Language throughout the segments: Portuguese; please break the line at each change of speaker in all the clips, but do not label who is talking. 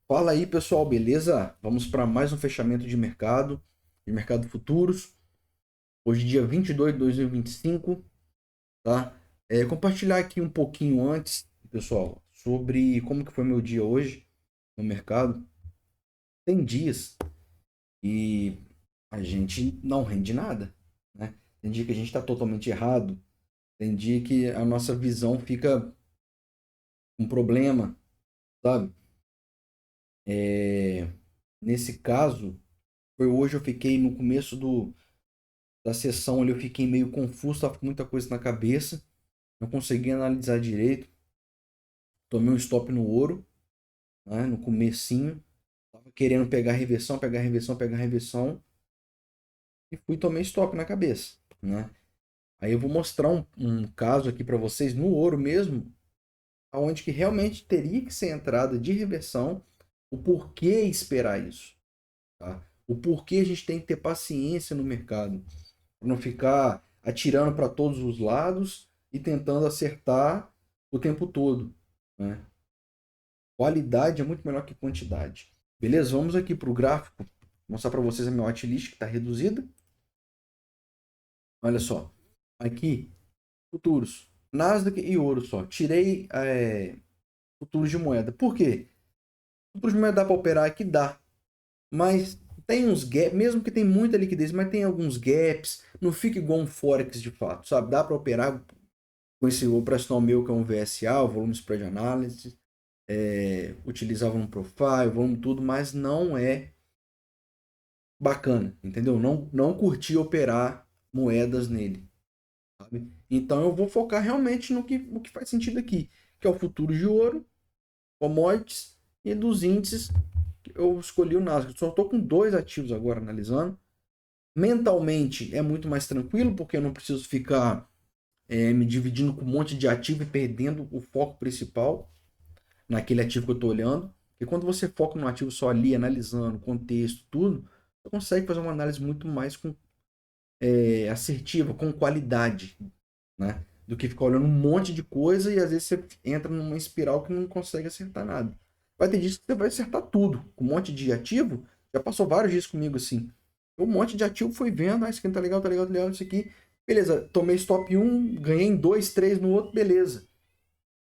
Fala aí, pessoal, beleza? Vamos para mais um fechamento de mercado futuros. Hoje, dia 22 de 2025, tá? Compartilhar aqui um pouquinho antes, pessoal, sobre como que foi meu dia hoje no mercado. Tem dias e a gente não rende nada, né? Tem dia que a gente está totalmente errado, tem dia que a nossa visão fica com problema, sabe? É, Nesse caso, foi hoje eu fiquei no começo da sessão ali, eu fiquei meio confuso, tava com muita coisa na cabeça, não consegui analisar direito. Tomei um stop no ouro, né, no comecinho, tava querendo pegar a reversão, pegar a reversão, pegar a reversão, e fui tomei stop na cabeça, né? Aí eu vou mostrar um caso aqui para vocês no ouro mesmo, aonde que realmente teria que ser entrada de reversão, o porquê esperar isso, tá? O porquê a gente tem que ter paciência no mercado, para não ficar atirando para todos os lados e tentando acertar o tempo todo, né? Qualidade é muito melhor que quantidade. Beleza? Vamos aqui para o gráfico, mostrar para vocês a minha watchlist que está reduzida. Olha só, aqui, futuros, Nasdaq e ouro só. Tirei futuros de moeda. Por quê? Futuros de moeda dá para operar aqui? Dá. Mas tem uns gaps, mesmo que tem muita liquidez, mas tem alguns gaps. Não fica igual um Forex de fato, sabe? Dá para operar com esse operacional meu que é um VSA, o volume spread analysis, utilizar volume profile, volume tudo, mas não é bacana, entendeu? Não curti operar moedas nele, sabe? Então eu vou focar realmente no que faz sentido aqui, que é o futuro de ouro, commodities e dos índices. Eu escolhi o Nasdaq. Só estou com dois ativos agora analisando. Mentalmente é muito mais tranquilo, porque eu não preciso ficar me dividindo com um monte de ativo e perdendo o foco principal naquele ativo que eu estou olhando. E quando você foca no ativo só ali, analisando contexto, tudo, você consegue fazer uma análise muito mais assertiva, com qualidade, né? Do que ficar olhando um monte de coisa e às vezes você entra numa espiral que não consegue acertar nada. Vai ter dias que você vai acertar tudo. Com um monte de ativo, já passou vários dias comigo assim. Um monte de ativo foi vendo, ah, isso aqui não tá legal, tá legal, tá legal, isso aqui. Beleza, tomei stop um, ganhei em 2, 3 no outro, beleza.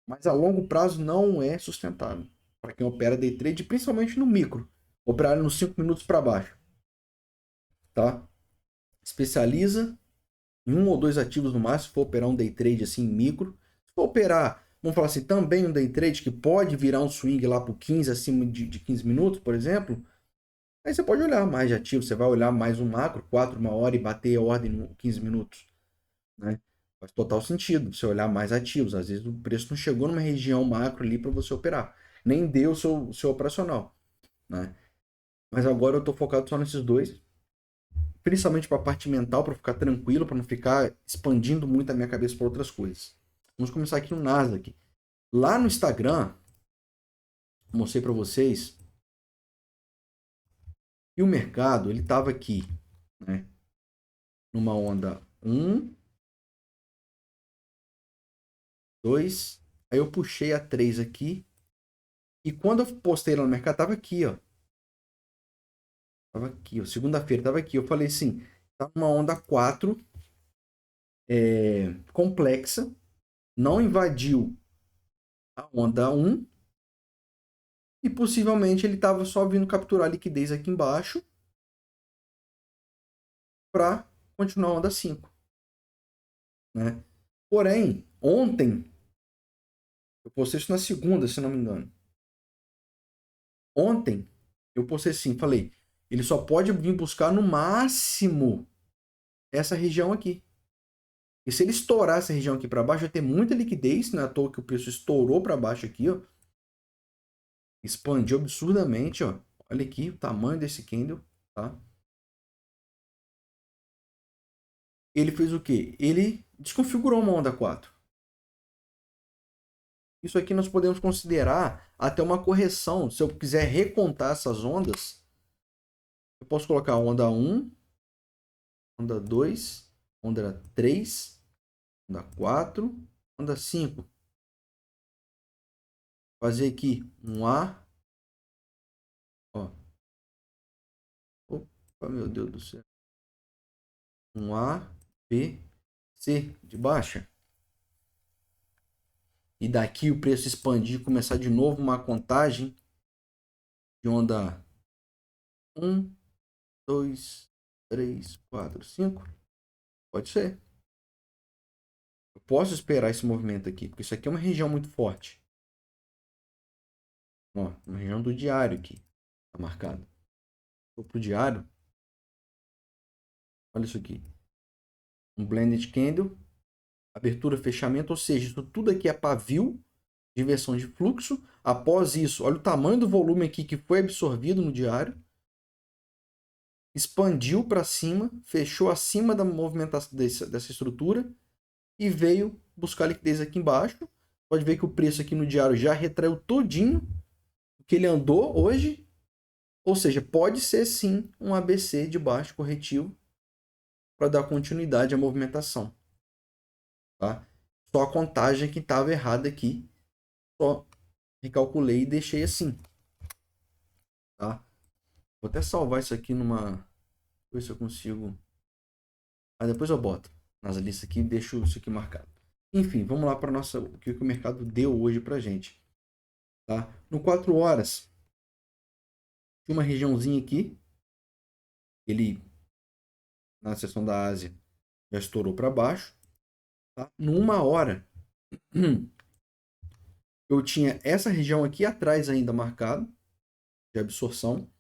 Mas a longo prazo não é sustentável. Para quem opera day trade, principalmente no micro. Operar nos 5 minutos para baixo, tá? Especializa em um ou dois ativos no máximo, se for operar um day trade assim micro. Se for operar, vamos falar assim, também um day trade que pode virar um swing lá por 15, acima de 15 minutos, por exemplo, aí você pode olhar mais de ativo, você vai olhar mais um macro, 4, uma hora e bater a ordem em 15 minutos, né? Faz total sentido você olhar mais ativos. Às vezes o preço não chegou numa região macro ali para você operar. Nem deu o seu operacional, né? Mas agora eu estou focado só nesses dois, principalmente para a parte mental, para ficar tranquilo, para não ficar expandindo muito a minha cabeça para outras coisas. Vamos começar aqui no Nasdaq. Lá no Instagram, mostrei para vocês, e o mercado, ele estava aqui, né? Numa onda um, 2, aí eu puxei a 3 aqui, e quando eu postei lá no mercado, estava aqui, ó. Tava aqui, ó. Segunda-feira, tava aqui. Eu falei assim, tá numa onda 4, complexa, não invadiu a onda um e possivelmente ele estava só vindo capturar liquidez aqui embaixo para continuar a onda 5, né? Porém, ontem, eu postei isso na segunda, se não me engano. Ontem, eu postei assim, falei, ele só pode vir buscar no máximo essa região aqui. E se ele estourar essa região aqui para baixo, vai ter muita liquidez, não é à toa que o preço estourou para baixo aqui, ó. Expandiu absurdamente, ó. Olha aqui o tamanho desse candle, tá? Ele fez o quê? Ele desconfigurou uma onda 4. Isso aqui nós podemos considerar até uma correção. Se eu quiser recontar essas ondas, eu posso colocar onda um, onda 2, onda 3, onda 4, onda 5. Fazer aqui um A, Oh, meu Deus do céu. Um A, B, C de baixa. E daqui o preço expandir, começar de novo uma contagem de onda 1, 2, 3, 4, 5. Pode ser. Eu posso esperar esse movimento aqui, porque isso aqui é uma região muito forte. Ó, uma região do diário aqui. Tá marcado. Vou pro diário. Olha isso aqui. Um blended candle. Abertura, fechamento. Ou seja, isso tudo aqui é pavio de inversão de fluxo. Após isso, olha o tamanho do volume aqui que foi absorvido no diário. Expandiu para cima, fechou acima da movimentação dessa estrutura e veio buscar liquidez aqui embaixo. Pode ver que o preço aqui no diário já retraiu todinho o que ele andou hoje. Ou seja, pode ser sim um ABC de baixo corretivo para dar continuidade à movimentação. Tá? Só a contagem que estava errada aqui. Só recalculei e deixei assim. Tá? Vou até salvar isso aqui numa... Ver se eu consigo... Aí depois eu boto nas listas aqui e deixo isso aqui marcado. Enfim, vamos lá para nossa o que o mercado deu hoje para gente. Tá? No 4 horas, tinha uma regiãozinha aqui. Ele, na seção da Ásia, já estourou para baixo. Tá? Numa hora, eu tinha essa região aqui atrás ainda marcado, de absorção.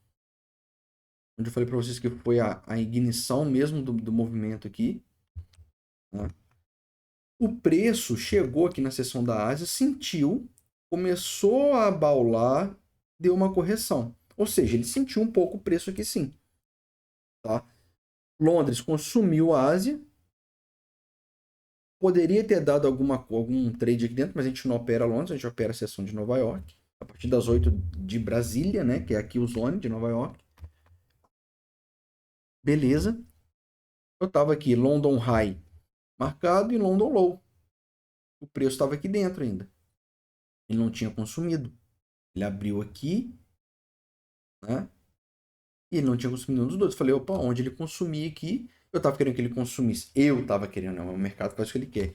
Onde eu falei para vocês que foi a ignição mesmo do movimento aqui. Tá? O preço chegou aqui na seção da Ásia, sentiu, começou a baular, deu uma correção. Ou seja, ele sentiu um pouco o preço aqui sim. Tá? Londres consumiu a Ásia. Poderia ter dado algum trade aqui dentro, mas a gente não opera Londres, a gente opera a seção de Nova York. A partir das 8 de Brasília, né? Que é aqui o zone de Nova York. Beleza. Eu estava aqui, London High marcado e London Low. O preço estava aqui dentro ainda. Ele não tinha consumido. Ele abriu aqui, né? E ele não tinha consumido nenhum dos dois. Eu falei, opa, onde ele consumir aqui, eu estava querendo que ele consumisse. Eu estava querendo, não, o mercado faz o que ele quer.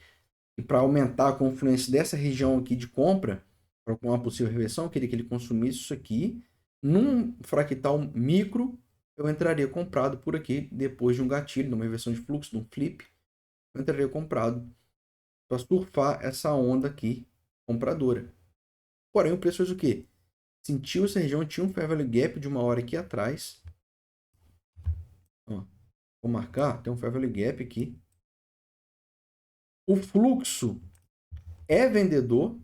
E para aumentar a confluência dessa região aqui de compra, para uma possível reversão, eu queria que ele consumisse isso aqui. Num fractal micro, eu entraria comprado por aqui, depois de um gatilho, de uma reversão de fluxo, de um flip, eu entraria comprado para surfar essa onda aqui compradora. Porém, o preço fez o quê? Sentiu essa região, tinha um fair value gap de uma hora aqui atrás. Ó, vou marcar, tem um fair value gap aqui. O fluxo é vendedor,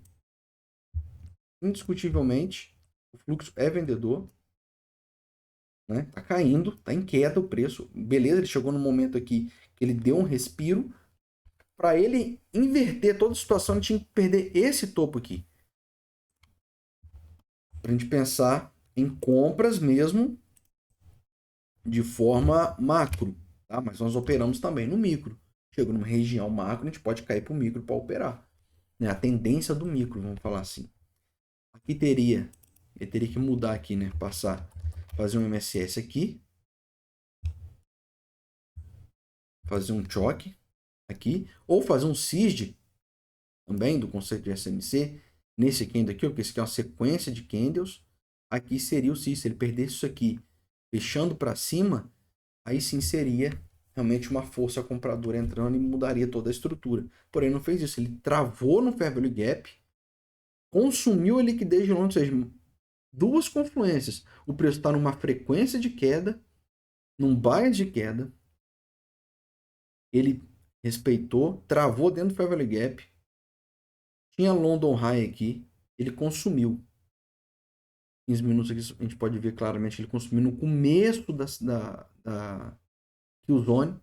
indiscutivelmente. O fluxo é vendedor. Né? Tá caindo, tá em queda o preço. Beleza, ele chegou no momento aqui que ele deu um respiro. Para ele inverter toda a situação, ele tinha que perder esse topo aqui. Para a gente pensar em compras mesmo de forma macro. Tá? Mas nós operamos também no micro. Chegou numa região macro, a gente pode cair para o micro para operar. Né? A tendência do micro, vamos falar assim. Aqui ele teria que mudar aqui, né? Passar, fazer um MSS aqui. Fazer um choque aqui. Ou fazer um CISD também do conceito de SMC, nesse candle aqui, porque esse aqui é uma sequência de candles, aqui seria o CIS, se ele perdesse isso aqui fechando para cima, aí sim seria realmente uma força compradora entrando e mudaria toda a estrutura. Porém, não fez isso, ele travou no Fair Value Gap, consumiu a liquidez de Londres, ou seja, duas confluências. O preço está numa frequência de queda, num bias de queda, ele respeitou, travou dentro do Fair Value Gap, tinha London High aqui, ele consumiu. 15 minutos aqui a gente pode ver claramente ele consumiu no começo da Killzone.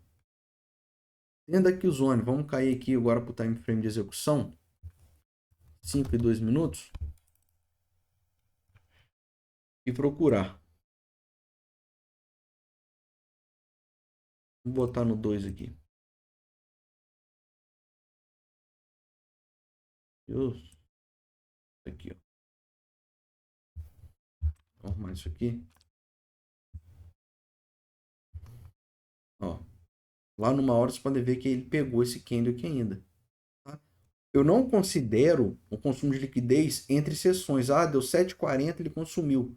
Dentro da Killzone, vamos cair aqui agora para o time frame de execução. 5 e 2 minutos. E procurar. Vou botar no 2 aqui. Deus. Aqui, ó. Vou arrumar isso aqui. Lá numa hora você pode ver que ele pegou esse candle aqui ainda. Tá? Eu não considero o consumo de liquidez entre sessões. Ah, deu 7,40, ele consumiu.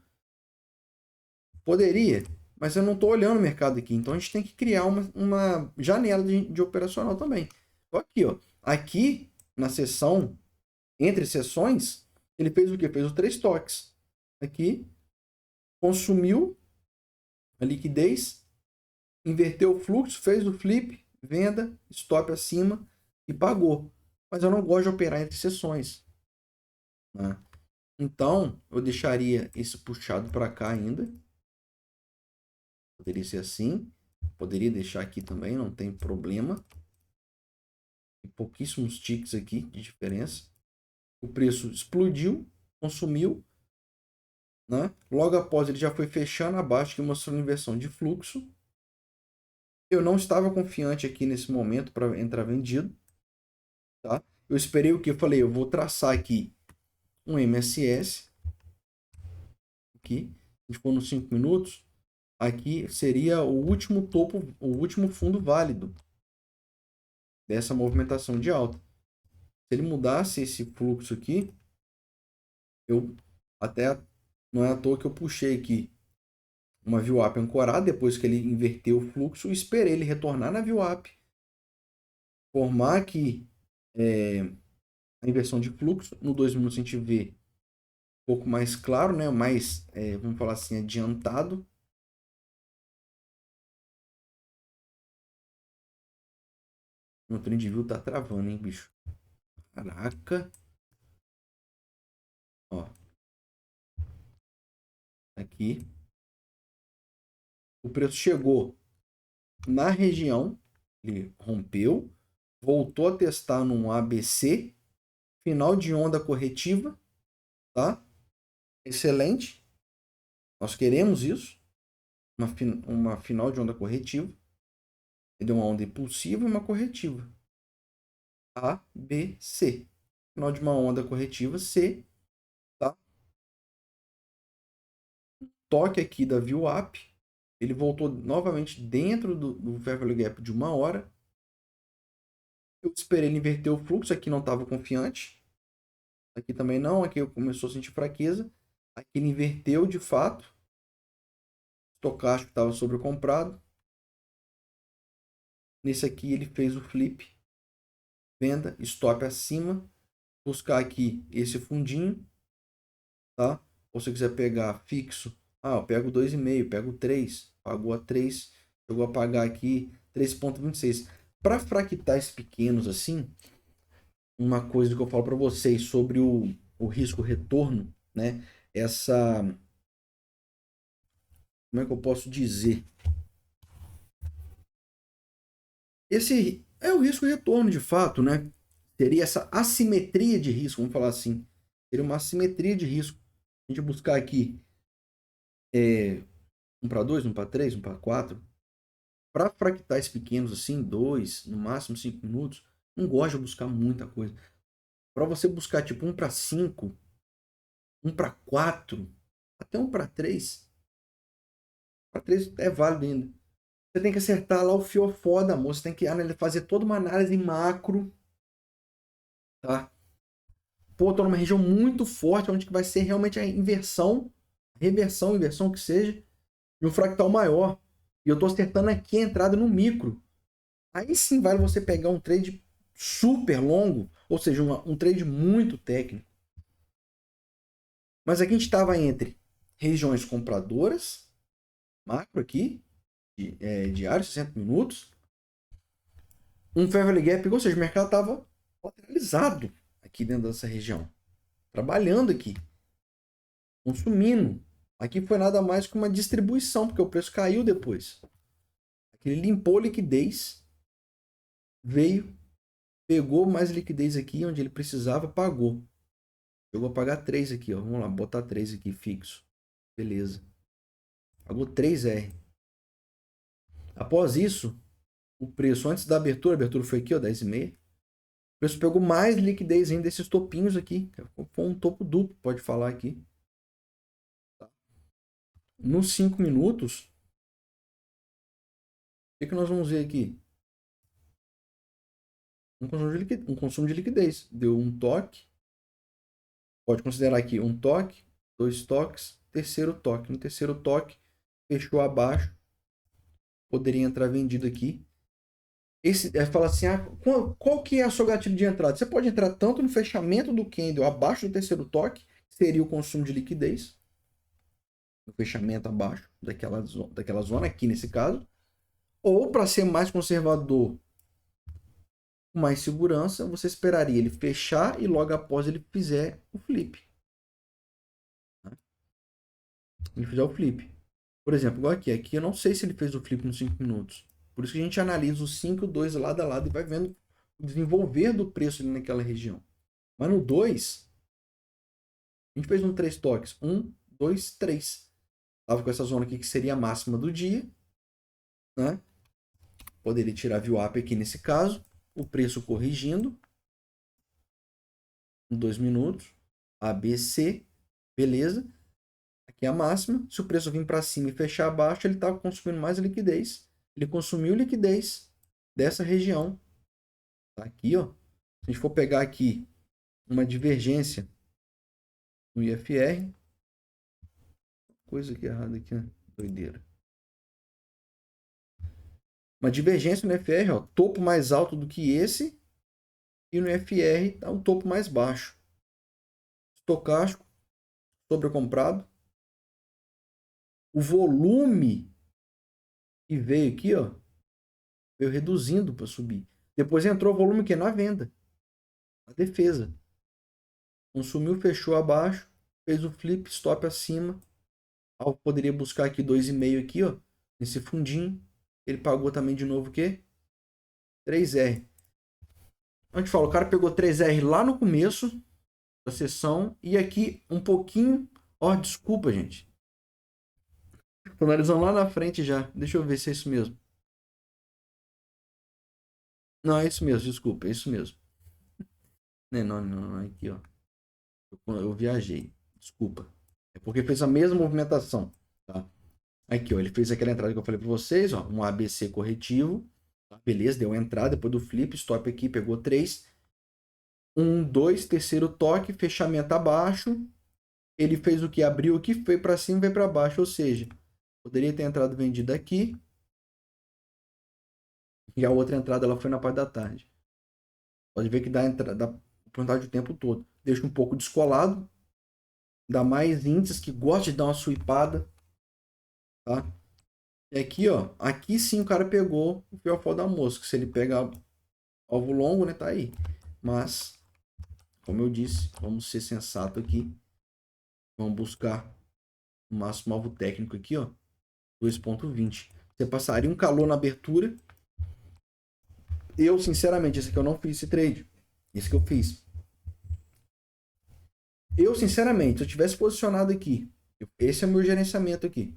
Poderia, mas eu não estou olhando o mercado aqui. Então a gente tem que criar uma janela de operacional também. Aqui, ó. Aqui na sessão, entre sessões, ele fez o quê? Fez os 3 toques. Aqui, consumiu a liquidez, inverteu o fluxo, fez o flip, venda, stop acima e pagou. Mas eu não gosto de operar entre sessões. Né? Então, eu deixaria esse puxado para cá ainda. Poderia ser assim. Poderia deixar aqui também, não tem problema. Tem pouquíssimos ticks aqui de diferença. O preço explodiu, consumiu. Né? Logo após ele já foi fechando abaixo, que mostrou inversão de fluxo. Eu não estava confiante aqui nesse momento para entrar vendido. Tá? Eu esperei o que? Eu falei, eu vou traçar aqui um MSS. Aqui. A gente for nos 5 minutos. Aqui seria o último topo, o último fundo válido dessa movimentação de alta. Se ele mudasse esse fluxo aqui, eu até não é à toa que eu puxei aqui uma VWAP ancorada depois que ele inverteu o fluxo, esperei ele retornar na VWAP, formar aqui a inversão de fluxo. No 2 minutos a gente vê um pouco mais claro, né? Mais, vamos falar assim, adiantado. Meu trend view tá travando, hein, bicho? Caraca. Ó. Aqui. O preço chegou na região, ele rompeu, voltou a testar num ABC, final de onda corretiva, tá? Excelente. Nós queremos isso. Uma final de onda corretiva. Ele deu uma onda impulsiva e uma corretiva. A, B, C. Final de uma onda corretiva, C. Tá? Toque aqui da VWAP. Ele voltou novamente dentro do Fair Value Gap de 1 hora. Eu esperei ele inverter o fluxo. Aqui não estava confiante. Aqui também não. Aqui eu começou a sentir fraqueza. Aqui ele inverteu de fato. O estocástico estava sobrecomprado. Nesse aqui ele fez o flip. Venda, stop acima. Buscar aqui esse fundinho. Tá? Ou se quiser pegar fixo. Ah, eu pego 2,5, pego 3. Pagou a 3. Chegou a pagar aqui 3,26. Para fractais pequenos assim, uma coisa que eu falo para vocês sobre o risco retorno, né? Essa, como é que eu posso dizer? Esse é o risco retorno de fato, né? Teria essa assimetria de risco, vamos falar assim. Teria uma assimetria de risco. A gente buscar aqui 1 para 2, 1 para 3, 1 para 4. Para fractais pequenos assim, 2, no máximo 5 minutos, não gosto de buscar muita coisa. Para você buscar tipo 1 para 5, 1 para 4, até 1 para 3. Para 3 é válido ainda. Você tem que acertar lá o fiofó da moça, tem que fazer toda uma análise macro, tá? Pô, tô numa região muito forte, onde que vai ser realmente a inversão, reversão, inversão que seja, de um fractal maior. E eu tô acertando aqui a entrada no micro. Aí sim vale você pegar um trade super longo, ou seja, um trade muito técnico. Mas aqui a gente estava entre regiões compradoras, macro aqui, diário, 60 minutos, um fair value gap, ou seja, o mercado estava lateralizado aqui dentro dessa região, trabalhando aqui, consumindo. Aqui foi nada mais que uma distribuição, porque o preço caiu depois. Aqui ele limpou liquidez, veio, pegou mais liquidez aqui onde ele precisava, pagou. Eu vou pagar 3 aqui, ó. Vamos lá, botar 3 aqui fixo. Beleza. Pagou 3R. Após isso, o preço antes da abertura, a abertura foi aqui, ó, 10,5. O preço pegou mais liquidez ainda desses topinhos aqui. Foi um topo duplo, pode falar aqui. Nos 5 minutos, o que nós vamos ver aqui? um consumo de liquidez. Deu um toque. Pode considerar aqui um toque, 2 toques, terceiro toque. No terceiro toque, fechou abaixo. Poderia entrar vendido aqui. Fala assim, qual que é o seu gatilho de entrada? Você pode entrar tanto no fechamento do candle abaixo do terceiro toque, que seria o consumo de liquidez, no fechamento abaixo daquela zona aqui nesse caso, ou para ser mais conservador, com mais segurança, você esperaria ele fechar e logo após ele fizer o flip. Ele fizer o flip. Por exemplo, igual aqui eu não sei se ele fez o flip nos 5 minutos. Por isso que a gente analisa os 5, 2 lado a lado e vai vendo o desenvolver do preço ali naquela região. Mas no 2, a gente fez um 3 toques. 1, 2, 3. Estava com essa zona aqui que seria a máxima do dia. Né? Poderia tirar VWAP aqui nesse caso. O preço corrigindo. Em 2 minutos. ABC. Beleza. Aqui é a máxima. Se o preço vir para cima e fechar abaixo, ele está consumindo mais liquidez. Ele consumiu liquidez dessa região. Tá aqui, ó. Se a gente for pegar aqui uma divergência no IFR. Coisa aqui errada aqui, né? Doideira. Uma divergência no IFR, ó. Topo mais alto do que esse. E no IFR tá um topo mais baixo. Estocástico. Sobrecomprado. O volume que veio aqui, ó. Veio reduzindo para subir. Depois entrou o volume que é na venda. A defesa. Consumiu, fechou abaixo. Fez o flip, stop acima. Poderia buscar aqui 2,5 aqui, ó. Nesse fundinho. Ele pagou também de novo o quê? 3R. A gente fala, o cara pegou 3R lá no começo da sessão. E aqui um pouquinho. Ó, desculpa, gente. Tô analisando lá na frente já. Deixa eu ver se é isso mesmo. Não, é isso mesmo, desculpa, é isso mesmo. Não, aqui, ó. Eu viajei, desculpa. É porque fez a mesma movimentação, tá? Aqui, ó, ele fez aquela entrada que eu falei para vocês, ó, um ABC corretivo. Tá? Beleza, deu uma entrada, depois do flip, stop aqui, pegou 3. 1, 2, terceiro toque, fechamento abaixo. Ele fez o que? Abriu aqui, foi para cima, veio para baixo, ou seja, poderia ter entrado vendida aqui. E a outra entrada ela foi na parte da tarde. Pode ver que dá oportunidade o tempo todo. Deixa um pouco descolado. Dá mais índices que gostam de dar uma sweepada. Tá? E aqui, ó. Aqui sim o cara pegou o fiofó da mosca. Se ele pegar alvo longo, né? Tá aí. Mas, como eu disse, vamos ser sensato aqui. Vamos buscar o máximo alvo técnico aqui, ó. 2,20. Você passaria um calor na abertura. Eu, sinceramente, esse aqui eu não fiz esse trade. Esse que eu fiz. Eu, sinceramente, se eu tivesse posicionado aqui, esse é o meu gerenciamento aqui.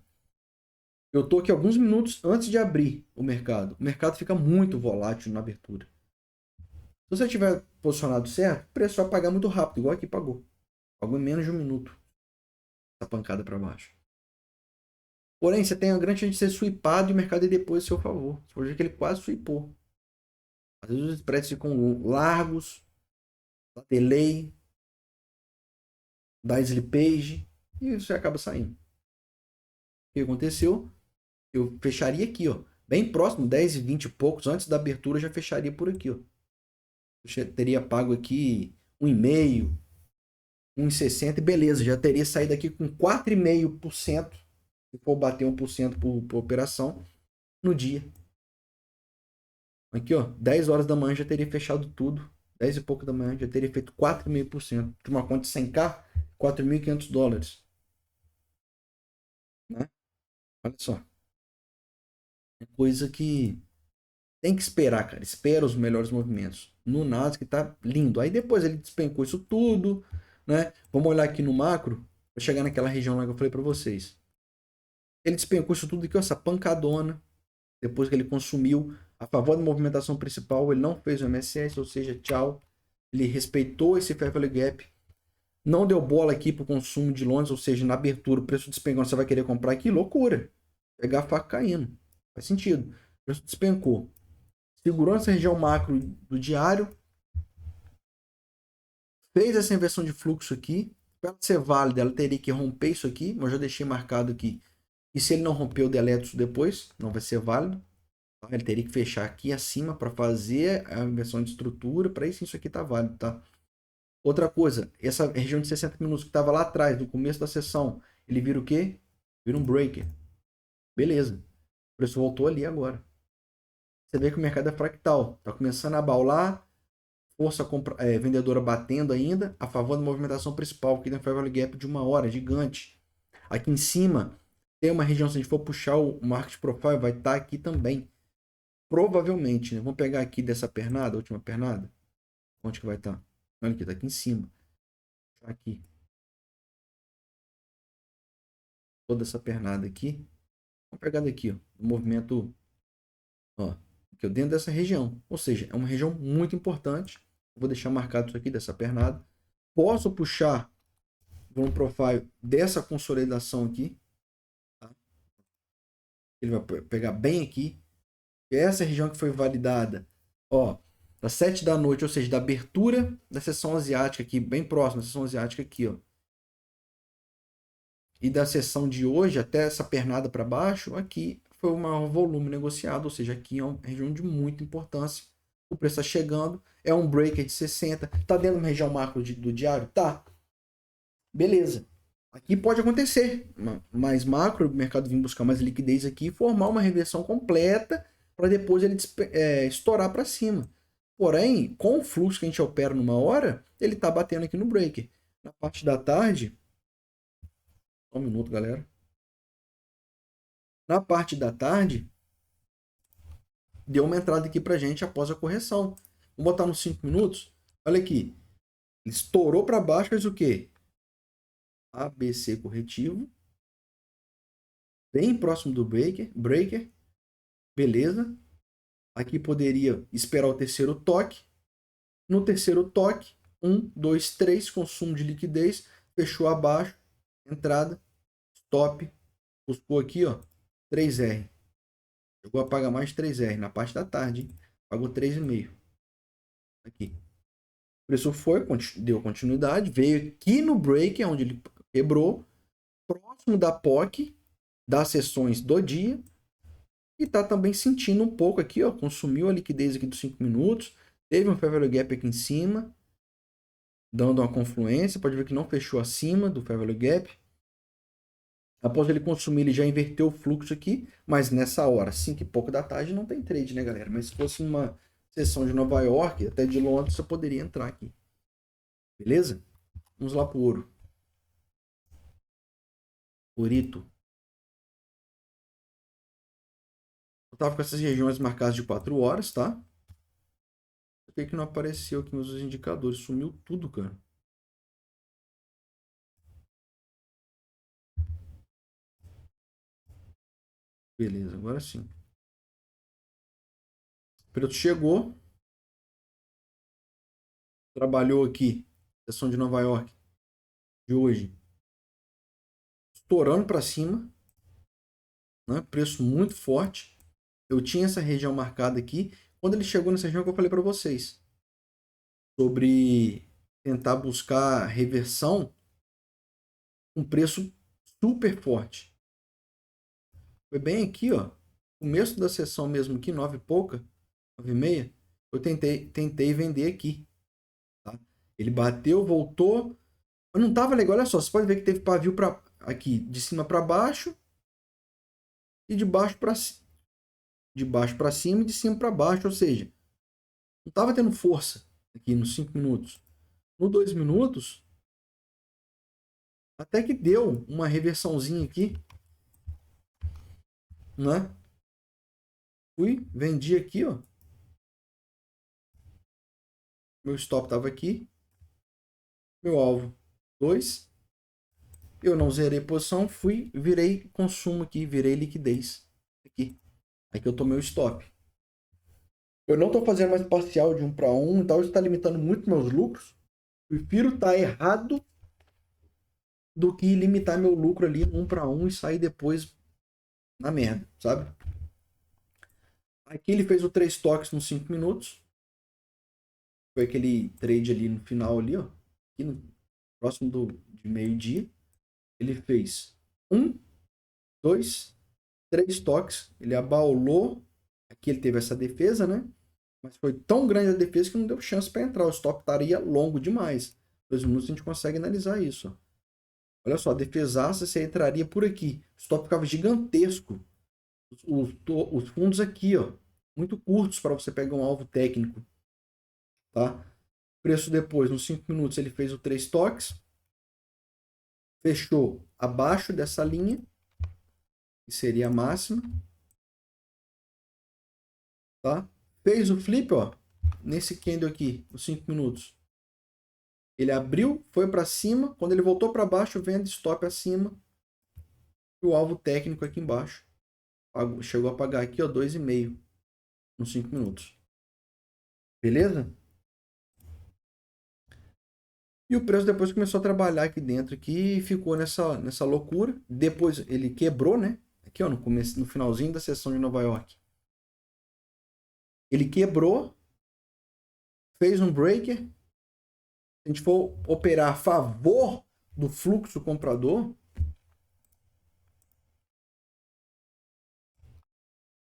Eu tô aqui alguns minutos antes de abrir o mercado. O mercado fica muito volátil na abertura. Se você tiver posicionado certo, o preço vai pagar muito rápido, igual aqui pagou. Pagou em menos de um minuto. Essa pancada para baixo. Porém, você tem a grande chance de ser sweepado e o mercado ir depois a seu favor. Você pode ver que ele quase sweepou. Às vezes os spreads ficam largos, dá delay, dá slippage e você acaba saindo. O que aconteceu? Eu fecharia aqui, ó. Bem próximo, 10 e 20 e poucos, antes da abertura, já fecharia por aqui, ó. Eu teria pago aqui 1,5, 1,60 e beleza, já teria saído aqui com 4,5%, se for bater 1% por operação, no dia. Aqui, ó, 10 horas da manhã já teria fechado tudo. 10 e pouco da manhã já teria feito 4,5%. De uma conta de 100k, $4.500. Né? Olha só. É coisa que tem que esperar, cara. Espera os melhores movimentos. No Nasdaq tá lindo. Aí depois ele despencou isso tudo, né? Vamos olhar aqui no macro. Vou chegar naquela região lá que eu falei para vocês. Ele despencou isso tudo aqui, ó, essa pancadona. Depois que ele consumiu a favor da movimentação principal, ele não fez o MSS, ou seja, tchau. Ele respeitou esse Fair Value Gap. Não deu bola aqui pro consumo de Londres, ou seja, na abertura o preço despencou, você vai querer comprar aqui? Loucura. Pegar a faca caindo. Faz sentido. O preço despencou. Segurou essa região macro do diário, Fez essa inversão de fluxo aqui. Para ela ser válida, ela teria que romper isso aqui. Mas eu já deixei marcado aqui. E se ele não romper, eu deleto isso depois. Não vai ser válido. Tá? Ele teria que fechar aqui acima para fazer a inversão de estrutura. Para isso aqui tá válido, tá? Outra coisa, essa região de 60 minutos que estava lá atrás, no começo da sessão, ele vira o quê? Vira um breaker. Beleza. O preço voltou ali agora. Você vê que o mercado é fractal. Está começando a baular, força vendedora batendo ainda, a favor da movimentação principal, que tem um fair value gap de 1 hora, gigante. Aqui em cima, tem uma região, se a gente for puxar o market profile, vai estar aqui também. Provavelmente, né? Vamos pegar aqui dessa pernada, a última pernada. Onde que vai estar? Olha aqui, está aqui em cima. Aqui. Toda essa pernada aqui. Vamos pegar daqui, ó, o movimento, ó, aqui dentro dessa região. Ou seja, é uma região muito importante. Vou deixar marcado isso aqui, dessa pernada. Posso puxar um profile dessa consolidação aqui. Tá? Ele vai pegar bem aqui. Essa região que foi validada, ó, das 7 da noite, ou seja, da abertura da sessão asiática aqui, bem próxima da sessão asiática aqui, ó. E da sessão de hoje até essa pernada para baixo, aqui foi o maior volume negociado, ou seja, aqui é uma região de muita importância. O preço está chegando, é um breaker de 60, tá dentro de uma região macro do diário? Tá. Beleza. Aqui pode acontecer, mais macro, o mercado vir buscar mais liquidez aqui e formar uma reversão completa para depois ele estourar para cima. Porém, com o fluxo que a gente opera numa hora, ele está batendo aqui no breaker. Na parte da tarde, só um minuto, galera. Na parte da tarde, deu uma entrada aqui para gente após a correção. Vamos botar nos 5 minutos. Olha aqui. Ele estourou para baixo, fez o quê? ABC corretivo. Bem próximo do breaker. Beleza. Aqui poderia esperar o terceiro toque. No terceiro toque, 1, 2, 3, consumo de liquidez. Fechou abaixo. Entrada. Stop. Buscou aqui, ó. 3R. Chegou a pagar mais 3R na parte da tarde. Hein? Pagou 3,5. Aqui. O preço foi, deu continuidade. Veio aqui no break, onde ele quebrou. Próximo da POC. Das sessões do dia. E tá também sentindo um pouco aqui, ó. Consumiu a liquidez aqui dos 5 minutos. Teve um fair value gap aqui em cima. Dando uma confluência. Pode ver que não fechou acima do fair value gap. Após ele consumir, ele já inverteu o fluxo aqui, mas nessa hora, 5 e pouco da tarde, não tem trade, né, galera? Mas se fosse uma sessão de Nova York, até de Londres, você poderia entrar aqui. Beleza? Vamos lá pro ouro. Ourito. Eu tava com essas regiões marcadas de 4 horas, tá? Por que não apareceu aqui nos indicadores? Sumiu tudo, cara. Beleza, agora sim. O preço chegou. Trabalhou aqui. Sessão de Nova York de hoje. Estourando para cima. Né? Preço muito forte. Eu tinha essa região marcada aqui. Quando ele chegou nessa região que eu falei para vocês. Sobre tentar buscar reversão. Um preço super forte. Foi bem aqui, ó. Começo da sessão mesmo aqui, 9 e pouca. 9 e meia. Eu tentei vender aqui. Tá? Ele bateu, voltou. Mas não tava legal. Olha só, você pode ver que teve pavio aqui de cima para baixo. E de baixo para cima e de cima para baixo, ou seja, não estava tendo força aqui nos 5 minutos. No 2 minutos, até que deu uma reversãozinha aqui, né? Fui, vendi aqui, ó. Meu stop estava aqui. Meu alvo 2. Eu não zerei posição, fui, virei consumo aqui, virei liquidez aqui. Aqui eu tomei o stop. Eu não estou fazendo mais parcial de 1 para 1, então isso está limitando muito meus lucros. Prefiro estar errado do que limitar meu lucro ali 1 para 1 e sair depois na merda, sabe? Aqui ele fez o 3 toques nos 5 minutos. Foi aquele trade ali no final ali, ó. aqui no próximo de meio-dia, ele fez 1, 2, 3 toques, ele abaulou, aqui ele teve essa defesa, né? Mas foi tão grande a defesa que não deu chance para entrar, o stop estaria longo demais. 2 minutos a gente consegue analisar isso. Olha só, a defesaça você entraria por aqui, o stop ficava gigantesco. Os fundos aqui, ó, muito curtos para você pegar um alvo técnico, tá? Preço depois, nos 5 minutos, ele fez o 3 toques, fechou abaixo dessa linha, que seria a máxima, tá? Fez o flip, ó, nesse candle aqui, nos 5 minutos. Ele abriu, foi para cima, quando ele voltou para baixo, venda stop acima, e o alvo técnico aqui embaixo. Chegou a pagar aqui, ó, 2,5 nos 5 minutos. Beleza? E o preço depois começou a trabalhar aqui dentro aqui, e ficou nessa loucura. Depois ele quebrou, né? Aqui, ó, no finalzinho da sessão de Nova York. Ele quebrou, fez um breaker. Se a gente for operar a favor do fluxo comprador, o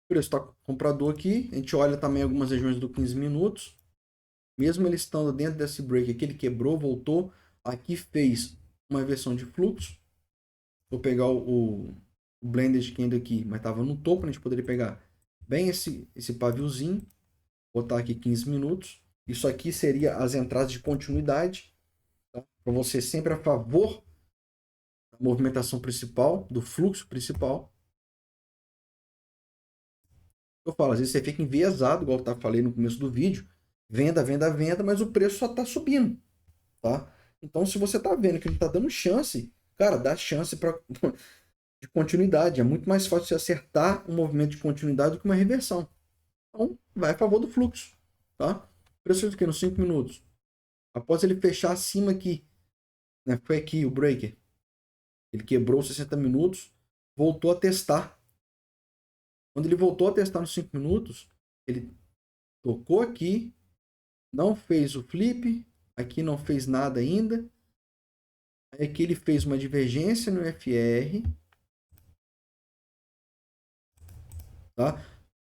preço está comprador aqui. A gente olha também algumas regiões do 15 minutos. Mesmo ele estando dentro desse break aqui, ele quebrou, voltou. Aqui fez uma inversão de fluxo. Vou pegar o blended candle aqui, mas estava no topo, a gente poderia pegar bem esse paviozinho, botar aqui 15 minutos. Isso aqui seria as entradas de continuidade, tá? Para você sempre a favor da movimentação principal, do fluxo principal. Eu falo, às vezes você fica enviesado, igual eu falei no começo do vídeo, venda, venda, venda, mas o preço só está subindo, tá? Então, se você está vendo que ele está dando chance, cara, dá chance para de continuidade. É muito mais fácil você acertar um movimento de continuidade do que uma reversão. Então, vai a favor do fluxo, tá? Preço aqui nos 5 minutos. Após ele fechar acima aqui, né? Foi aqui o breaker. Ele quebrou 60 minutos, voltou a testar. Quando ele voltou a testar nos 5 minutos, ele tocou aqui, não fez o flip, aqui não fez nada ainda. Aqui ele fez uma divergência no FR, tá?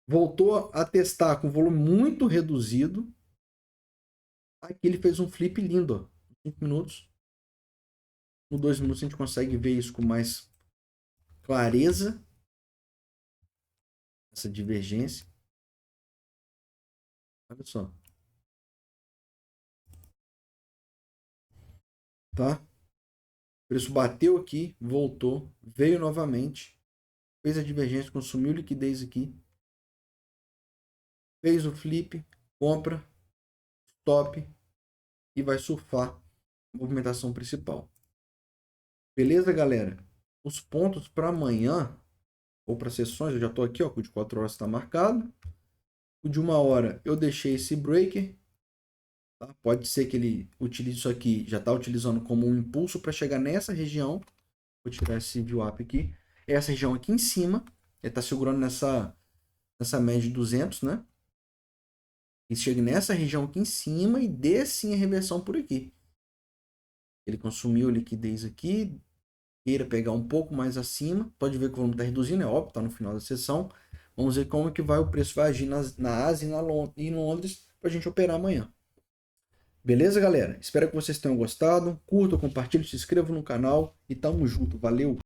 Voltou a testar com volume muito reduzido. Aqui ele fez um flip lindo, ó, 5 minutos. No 2 minutos a gente consegue ver isso com mais clareza. Essa divergência. Olha só. Tá? O preço bateu aqui, voltou, veio novamente, fez a divergência, consumiu liquidez aqui, fez o flip, compra, stop e vai surfar a movimentação principal. Beleza, galera? Os pontos para amanhã ou para sessões, eu já estou aqui, ó, o de 4 horas está marcado. O de 1 hora eu deixei esse breaker. Tá? Pode ser que ele utilize isso aqui, já está utilizando como um impulso para chegar nessa região. Vou tirar esse VWAP aqui. Essa região aqui em cima, ele está segurando nessa média de 200, né? E chega nessa região aqui em cima e dê sim a reversão por aqui. Ele consumiu liquidez aqui, queira pegar um pouco mais acima. Pode ver que o volume está reduzindo, é óbvio, está no final da sessão. Vamos ver como que o preço vai agir na Ásia e em Londres para a gente operar amanhã. Beleza, galera? Espero que vocês tenham gostado. Curtam, compartilhem, se inscrevam no canal e tamo junto. Valeu!